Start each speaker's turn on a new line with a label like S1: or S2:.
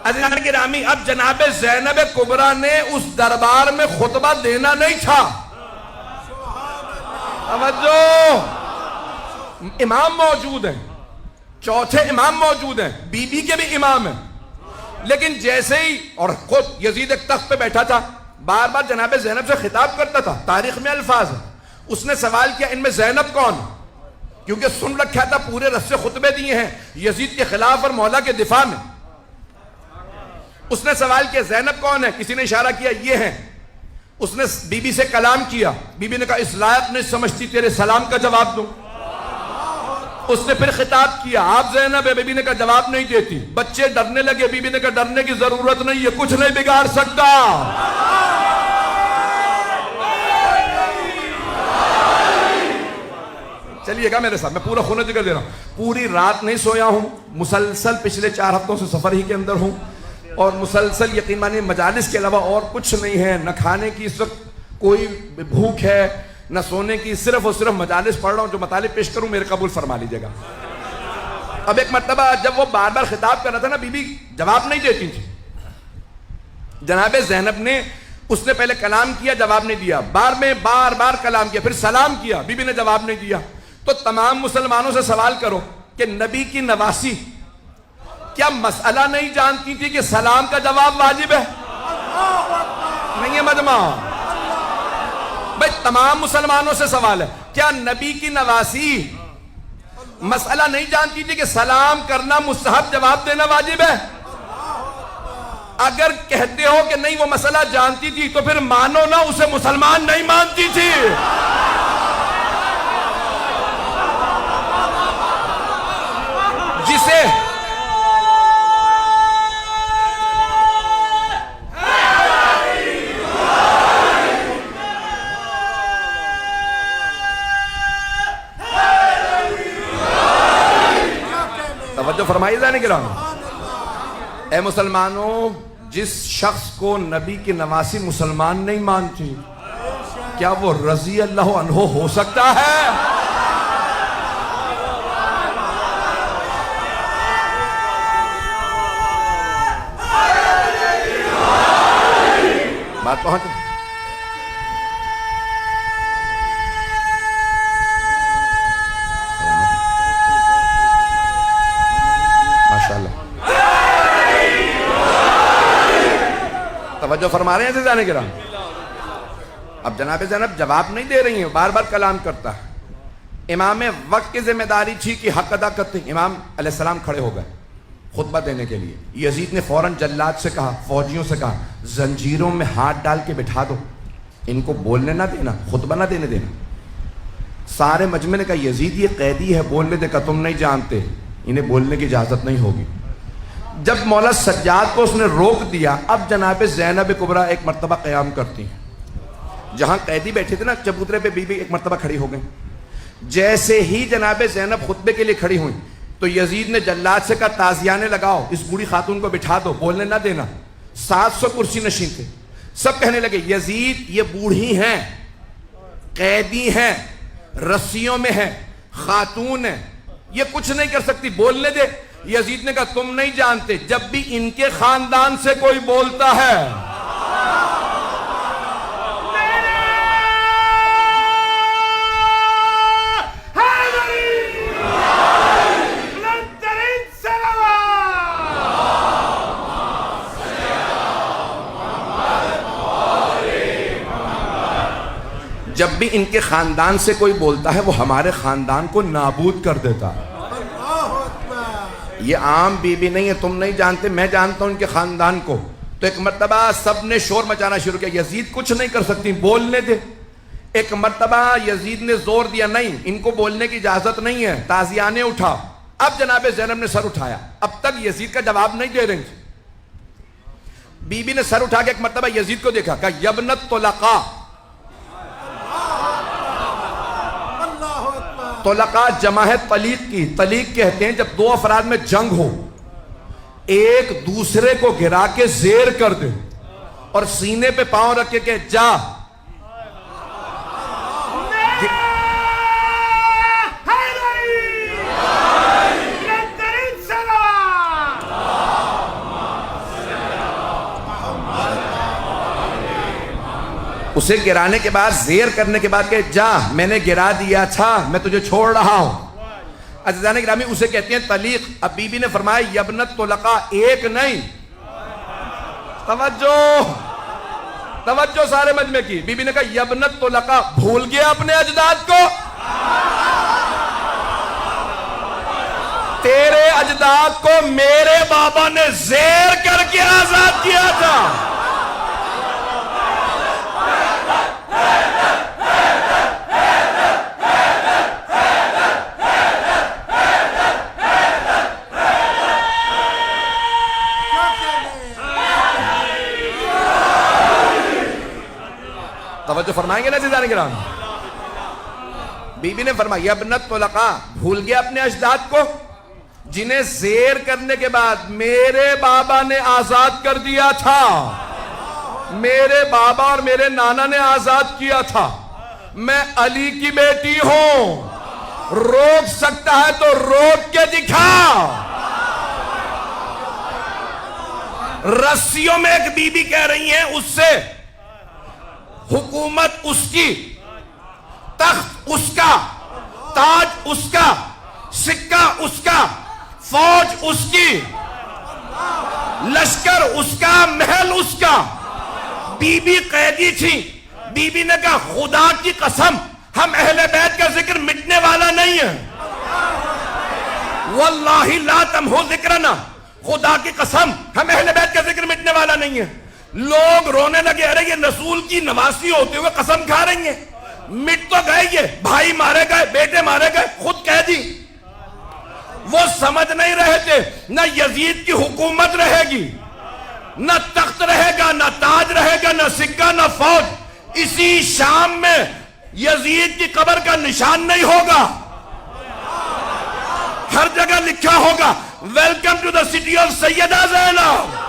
S1: अज़ीज़ान गिरामी, अब जनाब ज़ैनब कुबरा ने उस दरबार में खुतबा देना नहीं था। समझो, इमाम मौजूद हैं, चौथे इमाम मौजूद हैं, बीबी के भी इमाम हैं, लेकिन जैसे ही, और खुद यजीद एक तख्त पे बैठा था, बार बार जनाब ज़ैनब से खिताब करता था, तारीख में अल्फाज है। उसने सवाल किया इनमें ज़ैनब कौन, क्योंकि सुन रखा था पूरे रस्से खुतबे दिए हैं यजीद के खिलाफ और मौला के दिफा में। उसने सवाल किया ज़ैनब कौन है, किसी ने इशारा किया ये है। उसने बीबी से कलाम किया, बीबी ने कहा इस लायक नहीं समझती तेरे सलाम का जवाब दूं। उसने फिर खिताब किया आप ज़ैनब है, बीबी ने कहा जवाब नहीं देती। बच्चे डरने लगे, बीबी ने कहा डरने की जरूरत नहीं है, कुछ नहीं बिगाड़ सकता। चलिएगा मेरे साथ, मैं पूरा खून जिक्र दे रहा हूं। पूरी रात नहीं सोया हूं, मुसलसल पिछले 4 हफ्तों से सफर ही के अंदर हूं, और मुसलसल यकीन मानिए मजालिस के अलावा और कुछ नहीं है। न खाने की इस वक्त कोई भूख है, न सोने की, सिर्फ और सिर्फ मजालिस पढ़ रहा हूं। जो मतालिब पेश करूं मेरे कबूल फरमा लीजिएगा। अब एक मरतबा जब वो बार बार खिताब कर रहा था ना, बीबी जवाब नहीं देती थी। जनाब ज़ैनब ने, उसने पहले कलाम किया, जवाब नहीं दिया, बार बार कलाम किया, फिर सलाम किया, बीबी ने जवाब नहीं दिया। तो तमाम मुसलमानों से सवाल करो कि नबी की नवासी क्या मसला नहीं जानती थी कि सलाम का जवाब वाजिब है? नहीं है मजमा भाई, तमाम मुसलमानों से सवाल है, क्या नबी की नवासी मसला नहीं जानती थी कि सलाम करना मुस्तहब, जवाब देना वाजिब है? अगर कहते हो कि नहीं वो मसला जानती थी, तो फिर मानो ना उसे मुसलमान नहीं मानती थी। जिसे तवज्जो फरमाई जाने के लिए, ए मुसलमानों, जिस शख्स को नबी की नवासी मुसलमान नहीं मानती, क्या वो रजी अल्लाह अन्हु हो सकता है? बात पहुंच माशाअल्लाह, तवज्जो फरमा रहे हैं जाने के राम। अब जनाब ज़ैनब जवाब नहीं दे रही है, बार बार कलाम करता है। इमाम वक्त की जिम्मेदारी थी कि हक अदा करते। इमाम अलैहिस्सलाम खड़े हो गए खुतबा देने के लिए। यजीद ने फौरन जल्लाद से कहा, फौजियों से कहा, जंजीरों में हाथ डाल के बिठा दो, इनको बोलने ना देना, खुतबा ना देने देना। सारे मजमे ने कहा यजीद ये कैदी है, बोलने दे। का तुम नहीं जानते, इन्हें बोलने की इजाजत नहीं होगी। जब मौला सज्जाद को उसने रोक दिया, अब जनाब ज़ैनब कुबरा एक मरतबा क़याम करती हैं। जहां कैदी बैठे थे ना चबूतरे पे, बीबी एक मरतबा खड़ी हो गई। जैसे ही जनाब ज़ैनब खुतबे के लिए खड़ी हुई, तो यजीद ने जल्लाद से कहा ताजियाने लगाओ, इस बूढ़ी खातून को बिठा दो, बोलने ना देना। 700 कुर्सी नशीन थे। सब कहने लगे यजीद ये बूढ़ी हैं, कैदी हैं, रस्सियों में है, खातून है, ये कुछ नहीं कर सकती, बोलने दे। यजीद ने कहा तुम नहीं जानते, जब भी इनके खानदान से कोई बोलता है, जब भी इनके खानदान से कोई बोलता है, वो हमारे खानदान को नाबूद कर देता है। ये आम बीबी नहीं है, तुम नहीं जानते, मैं जानता हूं इनके खानदान को। तो एक मर्तबा सब ने शोर मचाना शुरू किया, यजीद कुछ नहीं कर सकती, बोलने दे। एक मर्तबा यजीद ने जोर दिया, नहीं इनको बोलने की इजाजत नहीं है, ताजियाने उठाओ। अब जनाब ज़ैनब ने सर उठाया, अब तक यजीद का जवाब नहीं दे रही थी। बीबी ने सर उठा के एक मर्तबा यजीद को देखा, कहा यबनत तुलका। तुलका जमा है तलीक की। तलीक कहते हैं जब दो अफराद में जंग हो, एक दूसरे को गिरा के जेर कर दे और सीने पे पांव रख के जा। उसे गिराने के बाद, जेर करने के बाद कहे जा मैंने गिरा दिया था, मैं तुझे छोड़ रहा हूं। अज़ीज़ान गिरामी, उसे कहते हैं तलीक। अब बीबी ने फरमाया यबनत तुलका, एक नहीं, तवज्जो तवज्जो सारे मजमे की। बीबी ने कहा यबनत तुलका, भूल गया अपने अजदाद को? तेरे अजदाद को मेरे बाबा ने जेर करके आजाद किया था। तवज्जो फरमाएंगे ना अज़ीज़ान किराम? बीबी ने फरमाया यबनत तुलका, भूल गया अपने अजदाद को जिन्हें जेर करने के बाद मेरे बाबा ने आजाद कर दिया था। मेरे बाबा और मेरे नाना ने आजाद किया था। मैं अली की बेटी हूं, रोक सकता है तो रोक के दिखा। रस्सियों में एक बीबी कह रही है उससे, हुकूमत उसकी, तख्त उसका, ताज उसका, सिक्का उसका, फौज उसकी, लश्कर उसका, महल उसका। बीबी कैदी थी। बीबी ने कहा खुदा की कसम हम अहले बैत का जिक्र मिटने वाला नहीं है, वल्लाहि ला तमहु जिक्रना, खुदा की कसम हम अहले बैत का जिक्र मिटने वाला नहीं है। लोग रोने लगे, अरे ये रसूल की नवासी होते हुए कसम खा रही है। मिट तो गए, ये भाई मारे गए, बेटे मारे गए, खुद कैदी। वो समझ नहीं रहे थे न यजीद की हुकूमत रहेगी, न तख्त रहेगा, न ताज रहेगा, न सिक्का, न फौज। इसी शाम में यजीद की कब्र का निशान नहीं होगा। हर जगह लिखा होगा welcome to the city of Sayyida Zainab.